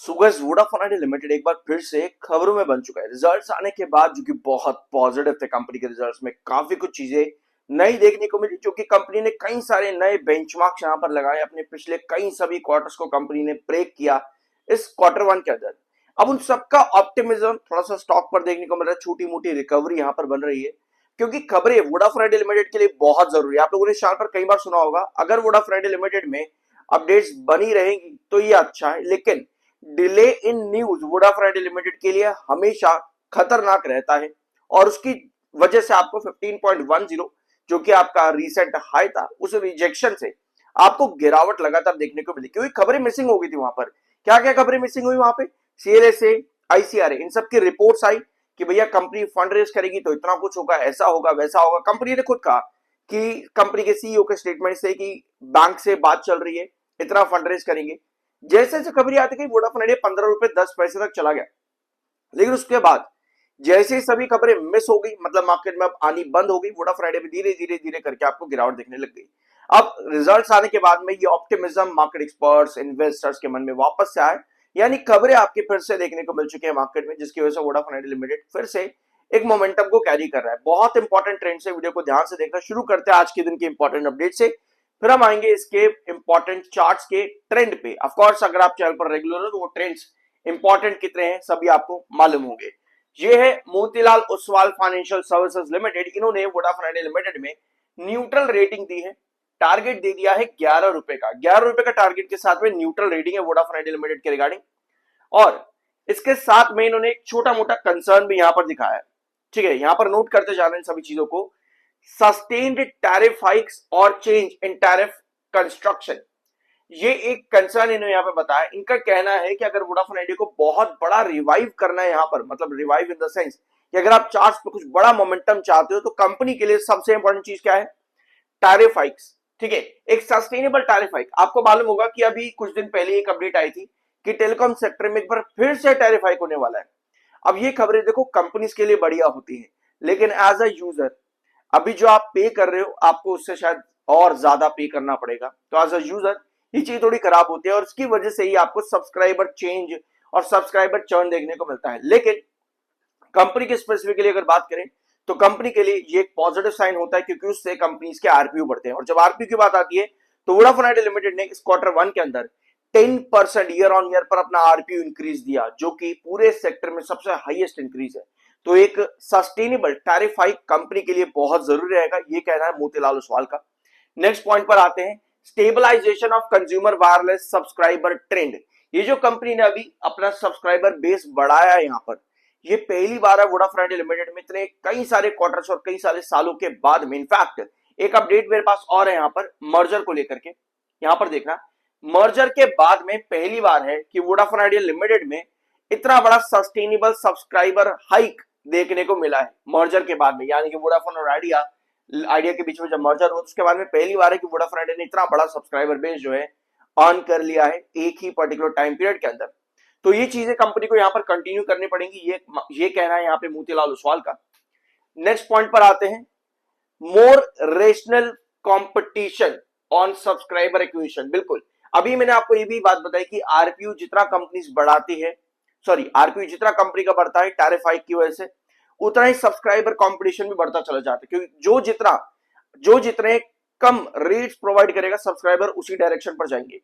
Sugars Vodafone idea limited एक बार फिर से खबरों में बन चुका है रिजल्ट्स आने के बाद, जो कि बहुत पॉजिटिव थे। कंपनी के रिजल्ट्स में काफी कुछ चीजें नई देखने को मिली, जो कि कंपनी ने कई सारे नए बेंचमार्क्स यहां पर लगाए। अपने पिछले कई सभी क्वार्टर्स को कंपनी ने ब्रेक किया इस क्वार्टर वन के अंदर। अब उन सबका ऑप्टिमिज्म थोड़ा सा स्टॉक पर देखने को मिल रहा है। छोटी मोटी रिकवरी यहां पर बन रही है, क्योंकि खबरें वोडाफोन आइडिया लिमिटेड के लिए बहुत जरूरी है। आप लोगों ने इस चैनल पर कई बार सुना होगा, अगर वोडाफोन आइडिया लिमिटेड में अपडेट्स बनी रहेंगी तो ये अच्छा है, लेकिन delay in news Vodafone idea limited के लिए हमेशा खतरनाक रहता है। और उसकी वजह से आपको 15.10 जो कि आपका रिसेंट हाई था, उस रिजेक्शन से आपको गिरावट लगातार देखने को मिली, क्योंकि खबरें मिसिंग हो गई थी वहां पर। क्या क्या खबरें मिसिंग हुई वहां पे? सीएलएसए, आईसीआरए, इन सब की रिपोर्ट्स आई कि भैया कंपनी फंड रेज करेगी तो इतना कुछ होगा, ऐसा होगा वैसा होगा। कंपनी ने खुद कहा कि कंपनी के सीईओ के स्टेटमेंट से कि बैंक से बात चल रही है, इतना फंड रेज करेंगे। जैसे जैसे खबरें आती गई, वोडाफोन आइडिया 15 रुपए 10 पैसे तक चला गया। लेकिन उसके बाद जैसे सभी खबरें मिस हो गई, मतलब मार्केट में अब आनी बंद हो गई, वोडाफोन आइडिया में धीरे धीरे धीरे करके आपको गिरावट दिखने लग गई। अब रिजल्ट्स आने के बाद में ये ऑप्टिमिज्म मार्केट एक्सपर्ट्स इन्वेस्टर्स के मन में वापस से आए, यानी खबरें आपके फिर से देखने को मिल चुकी है मार्केट में, जिसकी वजह से वोडाफोन आइडिया लिमिटेड फिर से एक मोमेंटम को कैरी कर रहा है। बहुत इंपॉर्टेंट ट्रेंड से वीडियो को ध्यान से देखना शुरू करते हैं आज के दिन की इंपॉर्टेंट अपडेट से, फिर हम आएंगे इसके इंपॉर्टेंट चार्ट्स के ट्रेंड पे। ऑफ कोर्स अगर आप चैनल पर रेगुलर हो तो वो ट्रेंड्स इंपॉर्टेंट कितने हैं सभी आपको मालूम होंगे। ये है Motilal Oswal financial services limited. इन्होंने वोडाफोन आइडिया लिमिटेड में न्यूट्रल रेटिंग दी है, टारगेट दे दिया है 11 रुपए का। 11 रुपए का टारगेट के साथ में न्यूट्रल रेटिंग है वोडाफोन आइडिया लिमिटेड के रिगार्डिंग। और इसके साथ में इन्होंने एक छोटा मोटा कंसर्न भी यहां पर दिखाया है। ठीक है, यहां पर नोट करते जाना इन सभी चीजों को। सस्टेन्ड टैरिफ हाइक्स और चेंज इन टैरिफ कंस्ट्रक्शन, ये एक कंसर्न इन्होंने यहाँ पे बताया। इनका कहना है कि अगर वोडाफोन आइडिया को बहुत बड़ा रिवाइव करना है यहाँ पर, मतलब रिवाइव इन द सेंस कि अगर आप चार्ट्स पे कुछ बड़ा मोमेंटम चाहते हो, तो कंपनी के लिए सबसे इंपॉर्टेंट चीज क्या है? Tariff hikes. ठीक है, एक सस्टेनेबल टैरिफ हाइक। आपको मालूम होगा कि अभी कुछ दिन पहले एक अपडेट आई थी कि टेलीकॉम सेक्टर में एक बार फिर से टैरिफ हाइक होने वाला है। अब ये खबरें देखो कंपनीज के लिए बढ़िया होती है, लेकिन एज अ यूजर अभी जो आप पे कर रहे हो, आपको उससे शायद और ज्यादा पे करना पड़ेगा। तो एज अ यूजर ये चीज थोड़ी खराब होती है, और इसकी वजह से ही आपको सब्सक्राइबर चेंज और सब्सक्राइबर चर्न देखने को मिलता है। लेकिन कंपनी के स्पेसिफिकली अगर बात करें तो कंपनी के लिए ये एक पॉजिटिव साइन होता है, क्योंकि उससे कंपनीज के आरपीयू बढ़ते हैं। और जब आरपीयू की बात आती है तो वोडाफोन आइडिया लिमिटेड ने इस क्वार्टर वन के अंदर 10% ईयर ऑन ईयर पर अपना आरपीयू इंक्रीज दिया, जो कि पूरे सेक्टर में सबसे हाईएस्ट इंक्रीज है। तो एक सस्टेनेबल टैरिफ हाइक कंपनी के लिए बहुत जरूरी रहेगा, ये कहना है मोतीलाल ओसवाल का। नेक्स्ट पॉइंट पर आते हैं, stabilisation of consumer wireless subscriber trend. ये जो कंपनी ने अभी अपना सब्सक्राइबर बेस बढ़ाया है यहाँ पर, ये पहली बार है वोडाफोन आइडिया लिमिटेड में इतने कई सारे क्वार्टर्स और कई सारे सालों के बाद में। इनफैक्ट एक अपडेट मेरे पास और है यहाँ पर मर्जर को लेकर के। यहाँ पर देखना, मर्जर के बाद में पहली बार है कि वोडाफोन आइडिया लिमिटेड में इतना बड़ा सस्टेनेबल सब्सक्राइबर हाइक देखने को मिला है मर्जर के बाद में। यानी कि वोडाफोन और आइडिया आइडिया के बीच में जब मर्जर हुआ, उसके बाद में पहली बार है कि वोडाफोन आइडिया ने इतना बड़ा सब्सक्राइबर बेस जो है ऑन कर लिया है एक ही पर्टिकुलर टाइम पीरियड के अंदर। तो ये चीजें कंपनी को यहाँ पर कंटिन्यू करनी पड़ेंगी, ये कहना है यहाँ पे मोतीलाल ओसवाल का। नेक्स्ट पॉइंट पर आते हैं, more rational competition on subscriber acquisition. बिल्कुल, अभी मैंने आपको ये भी बात बताई कि आरपीयू जितना कंपनीज बढ़ाती है, सॉरी आरपीयू जितना कंपनी का बढ़ता है टैरिफ हाइक की वजह से, उतना ही सब्सक्राइबर कंपटीशन भी बढ़ता चला जाता है। क्योंकि जो जितने कम रेट्स प्रोवाइड करेगा सब्सक्राइबर, उसी डायरेक्शन पर जाएंगे।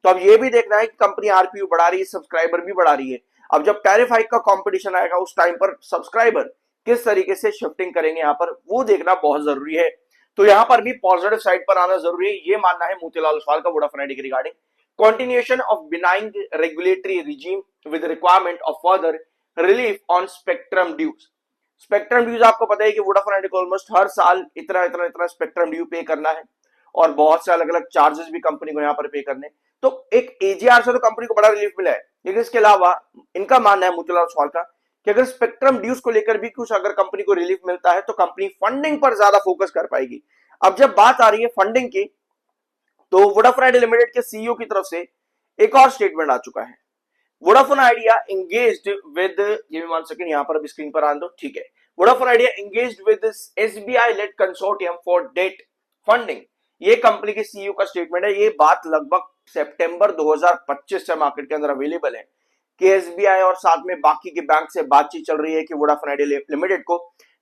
तो अब ये भी देखना है कि कंपनी आरपीयू बढ़ा रही है, सब्सक्राइबर भी बढ़ा रही है। अब जब टैरिफ हाइक का कंपटीशन आएगा, उस टाइम पर सब्सक्राइबर किस तरीके से शिफ्टिंग करेंगे यहाँ पर, वो देखना बहुत जरूरी है। तो यहाँ पर भी पॉजिटिव साइड पर आना जरूरी है, ये मानना है मोतीलाल ओसवाल का वोडाफोन आइडिया के regarding. continuation of benign regulatory regime with requirement of further relief on spectrum dues। Spectrum dues आपको पता है कि वोडाफोन आइडिया को ऑलमोस्ट हर साल इतना इतना इतना स्पेक्ट्रम ड्यू पे करना है, और बहुत से अलग अलग चार्जेस भी कंपनी को यहाँ पर पे करने। तो एक एजीआर से तो कंपनी को बड़ा रिलीफ मिला है, लेकिन इसके अलावा इनका मानना है मोतीलाल ओसवाल का कि अगर स्पेक्ट्रम ड्यूज को लेकर भी कुछ अगर कंपनी को रिलीफ मिलता है तो कंपनी फंडिंग पर ज्यादा फोकस कर पाएगी। अब जब बात आ रही है फंडिंग की, तो वोडाफोन आइडिया लिमिटेड के सीईओ की तरफ से एक और स्टेटमेंट आ चुका है। वोडाफोन आइडिया एंगेज्ड विद, ये 1 सेकंड यहां पर अब स्क्रीन पर आने दो, ठीक है। Vodafone Idea engaged with SBI led consortium for debt funding. ये कंपनी के सीईओ का स्टेटमेंट है। ये बात लगभग सितंबर 2025 से मार्केट के अंदर अवेलेबल है। कि एसबीआई और साथ में बाकी के बैंक से बातचीत चल रही है कि वोडाफोन आइडिया लिमिटेड को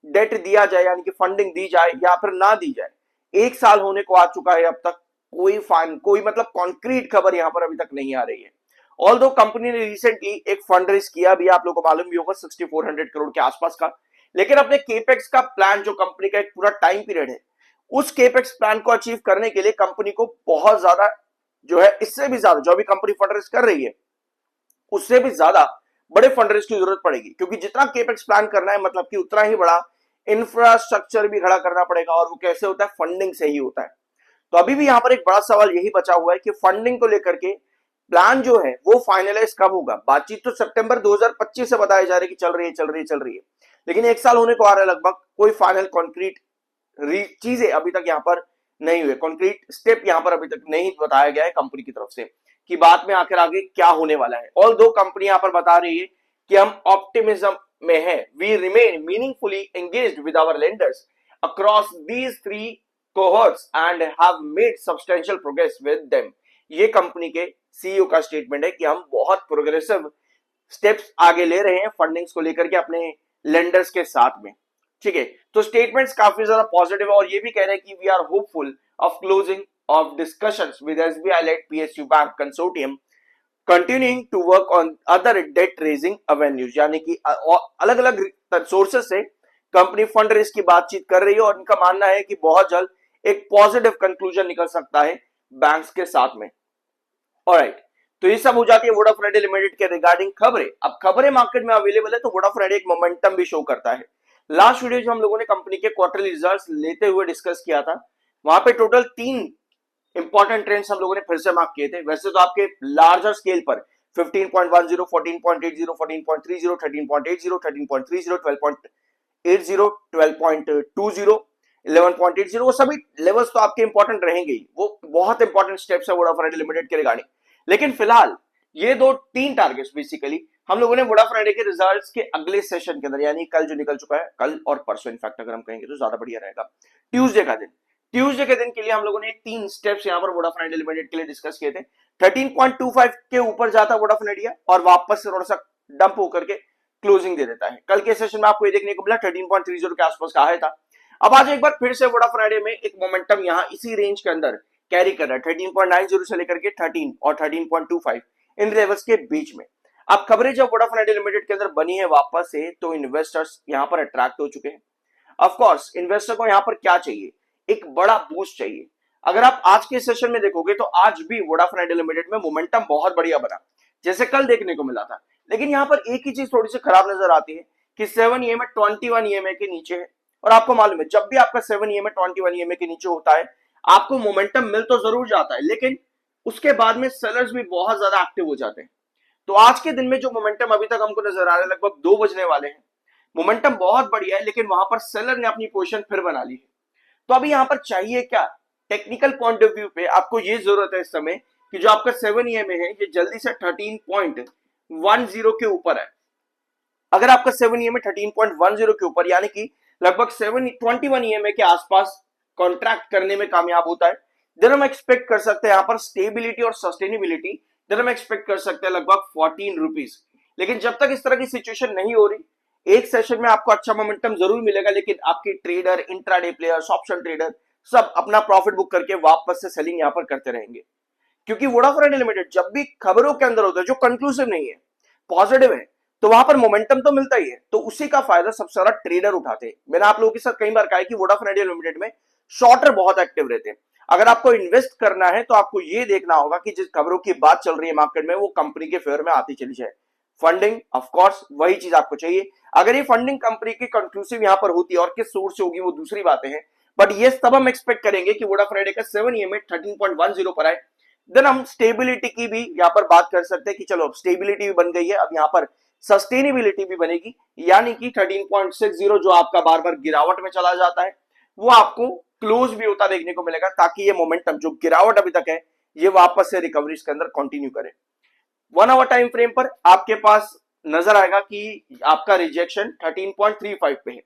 डेट दिया जाए, यानी कि फंडिंग दी जाए या फिर ना दी जाए। 1 साल होने को आ चुका है, अब तक कोई मतलब कॉन्क्रीट खबर यहां पर अभी तक नहीं आ रही है। ऑल्दो कंपनी ने रिसेंटली एक फंड रेज किया भी, आप लोगों को मालूम भी होगा 6400 करोड़ के आसपास का, लेकिन अपने केपेक्स का प्लान जो कंपनी का एक पूरा टाइम पीरियड है, उस केपेक्स प्लान को अचीव करने के लिए कंपनी को बहुत ज्यादा जो है, इससे भी ज्यादा जो भी कंपनी फंड रेज कर रही है उससे भी ज्यादा बड़े फंड रेज की जरूरत पड़ेगी, क्योंकि जितना केपेक्स प्लान करना है मतलब कि उतना ही बड़ा इंफ्रास्ट्रक्चर भी खड़ा करना पड़ेगा, और वो कैसे होता है, फंडिंग से ही होता है। तो अभी भी यहां पर एक बड़ा सवाल यही बचा हुआ है कि फंडिंग को लेकर के प्लान जो है वो फाइनलाइज कब होगा। बातचीत तो सितंबर 2025 से बताया जा रहा है कि चल रही है, लेकिन 1 साल होने को आ रहा है लगभग, कोई फाइनल कॉन्क्रीट चीजें अभी तक यहां पर नहीं हुए, कॉन्क्रीट स्टेप यहां पर अभी तक नहीं बताया गया है कंपनी की तरफ से कि बाद में आखिर आगे क्या होने वाला है। और दो कंपनी यहां पर बता रही है कि हम ऑप्टिमिज्म में है, we remain meaningfully engaged with our lenders across these 3 cohorts and have made substantial progress with them. ये कंपनी के सीईओ का स्टेटमेंट है कि हम बहुत प्रोग्रेसिव स्टेप्स आगे ले रहे हैं फंडिंग्स को लेकर के अपने लेंडर्स के साथ में। ठीक है, तो स्टेटमेंट्स काफी ज्यादा पॉजिटिव है, और ये भी कह रहे हैं कि we are hopeful of closing of discussions with SBI led PSU bank consortium continuing to work on other debt raising avenues, यानी कि अलग अलग सोर्सेस से कंपनी फंड रेज की बातचीत कर रही है, और इनका मानना है कि बहुत जल्द एक पॉजिटिव कंक्लूजन निकल सकता है बैंक्स के साथ में। ऑलराइट, तो ये सब हो जाती है वोडाफोन आइडिया लिमिटेड के रिगार्डिंग खबरें। अब खबरें मार्केट में अवेलेबल है, तो वोडाफोन आइडिया एक मोमेंटम भी शो करता है। लास्ट वीडियो जो हम लोगों ने कंपनी के क्वार्टरली रिजल्ट्स लेते हुए डिस्कस किया था, वहां पे टोटल 3 इंपॉर्टेंट ट्रेंड्स हम लोगों ने फिर से मार्क किए थे। वैसे तो आपके लार्जर स्केल पर 15.10, 14.80, 14.30, 13.80, 13.30, 12.80, 12.20, 11.80, वो सभी लेवल्स तो आपके इंपॉर्टेंट रहेंगे ही, वो बहुत इंपॉर्टेंट स्टेप्स है वोडाफोन आइडिया लिमिटेड के रिगार्डिंग। लेकिन फिलहाल ये 3 टारगेट्स बेसिकली हम लोगों ने वोडाफोन आइडिया के रिजल्ट्स के अगले सेशन के अंदर, यानी कल जो निकल चुका है, कल और परसों इनफैक्ट अगर हम कहेंगे तो ज्यादा बढ़िया रहेगा, ट्यूसडे के दिन के लिए हम लोगों ने 3 स्टेप्स यहां पर वोडाफोन आइडिया लिमिटेड के लिए डिस्कस किए थे। 13.25 के ऊपर जाता वोडाफोन आइडिया और वापस से थोड़ा सा डंप होकर के क्लोजिंग दे देता है। कल के सेशन में आपको ये देखने को मिला 13.30 के आसपास का हाई था। अब आज एक बार फिर से वोडाफोन आइडिया में एक मोमेंटम यहां इसी रेंज के अंदर कैरी कर रहा है, 13.90 से लेकर के 13 और 13.25 इन लेवल्स के बीच में। अब खबरें जब वोडाफोन आइडिया लिमिटेड के अंदर बनी है वापस से, तो इन्वेस्टर्स यहां पर अट्रैक्ट हो चुके हैं। ऑफ कोर्स इन्वेस्टर को यहां पर क्या चाहिए, एक बड़ा बूस्ट चाहिए। अगर आप आज के सेशन में देखोगे तो आज भी वोडाफोन आइडिया लिमिटेड में मोमेंटम बहुत बढ़िया बना, जैसे कल देखने को मिला था। लेकिन यहां पर एक ही चीज थोड़ी सी खराब नजर आती है कि 7 EMA 21 EMA के नीचे है, और आपको मालूम है जब भी आपका 7 EMA 21 EMA के नीचे होता है आपको मोमेंटम मिल तो जरूर जाता है, लेकिन उसके बाद में सेलर्स भी बहुत ज्यादा एक्टिव हो जाते हैं। तो आज के दिन में जो मोमेंटम अभी तक हमको नजर आ रहा है, लगभग 2 बजने वाले हैं, मोमेंटम बहुत बढ़िया है, लेकिन वहां पर सेलर ने अपनी पोजीशन फिर बना ली है। तो अभी यहां पर चाहिए क्या, टेक्निकल पॉइंट ऑफ व्यू पे आपको ये जरूरत है इस समय कि जो आपका 7 EMA है ये जल्दी से 13.10 के ऊपर है। अगर आपका 7 EMA 13.10 के ऊपर, यानी कि लगभग 721 EMA के आसपास कॉन्ट्रैक्ट करने में कामयाब होता है, देन हम एक्सपेक्ट कर सकते हैं यहां पर स्टेबिलिटी और सस्टेनेबिलिटी, देन हम एक्सपेक्ट कर सकते हैं लगभग 14 रुपीज। लेकिन जब तक इस तरह की सिचुएशन नहीं हो रही, एक सेशन में आपको अच्छा मोमेंटम जरूर मिलेगा, लेकिन आपके trader, intraday players, option trader सब अपना प्रॉफिट बुक करके वापस से सेलिंग यहां पर करते रहेंगे। क्योंकि वोडाफोन आइडिया लिमिटेड जब भी खबरों के अंदर होता है जो कंक्लूसिव नहीं है, पॉजिटिव है, तो वहां पर मोमेंटम तो मिलता ही है, तो उसी का फायदा सबसे ज्यादा ट्रेडर उठाते हैं। मैंने आप लोगों के साथ कई बार कहा है कि वोडाफोन आइडिया लिमिटेड में शॉर्टर बहुत एक्टिव रहते हैं। अगर आपको इन्वेस्ट करना है तो आपको यह देखना होगा कि जिस खबरों की बात चल रही है मार्केट में वो कंपनी के फेवर में आती चली जाए। फंडिंग ऑफ कोर्स वही चीज आपको चाहिए। अगर ये फंडिंग कंपनी की कंक्लूसिव यहां पर होती है और किस सोर्स से होगी वो दूसरी बातें हैं, बट ये तब हम एक्सपेक्ट करेंगे कि वोडाफोन आइडिया का 7 EMA 13.10 पर आए, देन हम स्टेबिलिटी की भी यहां पर बात कर सकते हैं कि चलो अब स्टेबिलिटी भी बन गई है, अब यहां पर सस्टेनेबिलिटी भी बनेगी, यानी कि 13.60 जो आपका बार बार गिरावट में चला जाता है वो आपको क्लोज भी होता देखने को मिलेगा, ताकि ये मोमेंटम जो गिरावट अभी तक है ये वापस से रिकवरी के अंदर कंटिन्यू करे। 1 आवर टाइम फ्रेम पर आपके पास नजर आएगा कि आपका रिजेक्शन 13.35 पे है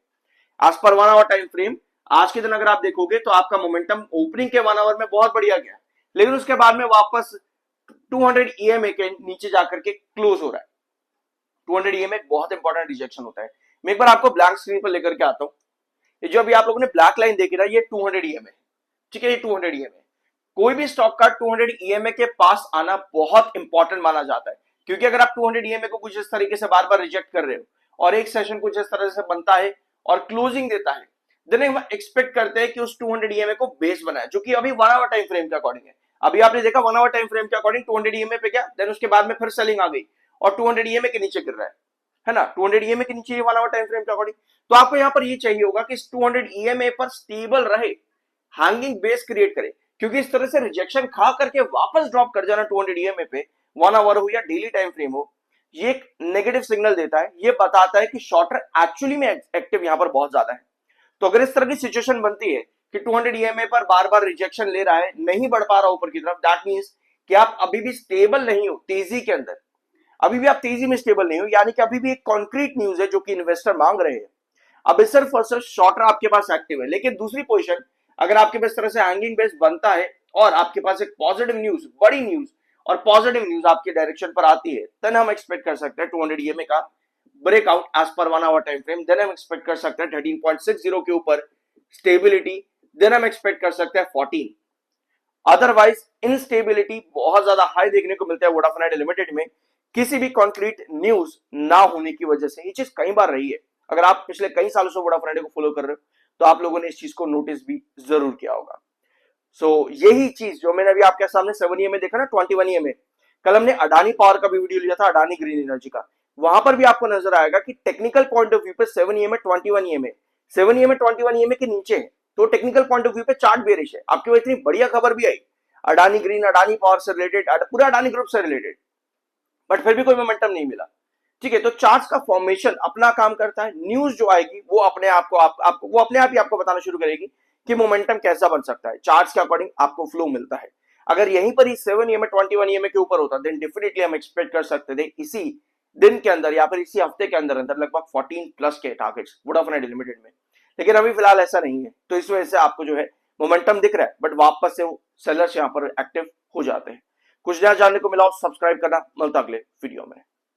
आज पर 1 आवर टाइम फ्रेम। आज के दिन अगर आप देखोगे तो आपका मोमेंटम ओपनिंग के 1 आवर में बहुत बढ़िया गया, लेकिन उसके बाद में वापस 200 EMA के नीचे जाकर के क्लोज हो रहा है। 200 ईएमए बहुत इंपॉर्टेंट रिजेक्शन होता है। मैं एक बार आपको ब्लैंक स्क्रीन पर लेकर के आता हूं। ये जो अभी आप लोगों ने ब्लैक लाइन देखी ना, ये 200 ईएमए, ठीक है, ये 200 ईएमए। कोई भी स्टॉक का 200 ईएमए के पास आना बहुत इंपॉर्टेंट माना जाता है, क्योंकि अगर आप 200 ईएमए को कुछ इस तरीके से बार बार रिजेक्ट कर रहे हो और एक सेशन कुछ इस तरह से बनता है और क्लोजिंग देता है, देन हम एक्सपेक्ट करते हैं कि उस 200 ईएमए को बेस बनाए, जो कि अभी 1 आवर टाइम फ्रेम के अकॉर्डिंग है। अभी आपने देखा 1 आवर टाइम फ्रेम के अकॉर्डिंग 200 ईएमए पे गया, देन उसके बाद में फिर सेलिंग आ गई और 200 ईएमए के नीचे गिर रहा है ना, 200 ईएमए के नीचे 1 आवर टाइम फ्रेम के अकॉर्डिंग। तो आपको यहां पर ये चाहिए होगा कि 200 ईएमए पर स्टेबल रहे, हैंगिंग बेस क्रिएट करे, क्योंकि इस तरह से रिजेक्शन खा करके वापस ड्रॉप कर जाना 200 ईएमए पे, 1 आवर हो या डेली टाइम फ्रेम हो, ये एक नेगेटिव सिग्नल देता है। ये बताता है कि शॉर्टर एक्चुअली में एक्टिव यहां पर बहुत ज्यादा है। तो अगर इस तरह की सिचुएशन बनती है कि 200 ईएमए पर बार बार रिजेक्शन ले रहा है, नहीं बढ़ पा रहा ऊपर की तरफ, दैट मींस कि आप अभी भी स्टेबल नहीं हो तेजी के अंदर, अभी भी आप तेजी में स्टेबल नहीं हो, यानी कि अभी भी एक कॉन्क्रीट न्यूज है जो कि इन्वेस्टर मांग रहे हैं। अब सिर्फ और सिर्फ शॉर्टर आपके पास एक्टिव है, लेकिन दूसरी पोजीशन अगर आपके पास तरह से हैंगिंग बेस बनता है और आपके पास एक पॉजिटिव न्यूज, बड़ी न्यूज और पॉजिटिव न्यूज आपके डायरेक्शन पर आती है, देन हम एक्सपेक्ट कर सकते हैं 200 ईएमए का ब्रेकआउट एज पर 1 आवर टाइम फ्रेम। देन हम एक्सपेक्ट कर सकते हैं 13.60 के ऊपर स्टेबिलिटी, देन हम एक्सपेक्ट कर सकते हैं 14। अदरवाइज इनस्टेबिलिटी बहुत ज्यादा हाई देखने को मिलता है वोडाफोन आइडिया लिमिटेड में, किसी भी कॉन्क्रीट न्यूज ना होने की वजह से। ये चीज कई बार रही है, अगर आप पिछले कई सालों से वोडाफोन आइडिया को फॉलो कर रहे हो तो आप लोगों ने इस चीज को नोटिस भी जरूर किया होगा। यही चीज जो मैंने अभी आपके सामने 7 ईएमए देखा ना, 21 ईएमए, कल हमने अडानी पावर का भी वीडियो लिया था, अडानी ग्रीन एनर्जी का, वहां पर भी आपको नजर आएगा कि टेक्निकल पॉइंट ऑफ व्यू पे 7 ईएमए 21 ईएमए, 7 ईएमए 21 ईएमए के नीचे है, तो टेक्निकल पॉइंट ऑफ व्यू पे चार्ट बेरिश है। आपके वो इतनी बढ़िया खबर भी आई अडानी ग्रीन, अडानी पावर से रिलेटेड, पूरा अडानी ग्रुप से रिलेटेड, बट फिर भी कोई मोमेंटम नहीं मिला। ठीक है, तो चार्ट्स का फॉर्मेशन अपना काम करता है, न्यूज जो आएगी वो अपने आप को आपको वो अपने आप ही आपको बताना शुरू करेगी कि मोमेंटम कैसा बन सकता है। चार्ट्स के अकॉर्डिंग आपको फ्लो मिलता है। अगर यहीं पर ही 7 ईएमए 21 ईएमए के ऊपर होता, देन डेफिनेटली हम एक्सपेक्ट कर सकते थे इसी दिन के अंदर या फिर इसी हफ्ते के अंदर अंदर लगभग 14 प्लस के टारगेट्स वोडाफोन आइडिया लिमिटेड में, लेकिन अभी फिलहाल ऐसा नहीं है। तो इस वजह से आपको जो है मोमेंटम दिख रहा है, बट वापस से वो सेलर्स यहाँ पर एक्टिव हो जाते हैं। कुछ नया जानने को मिला हो सब्सक्राइब करना, मिलता अगले वीडियो में।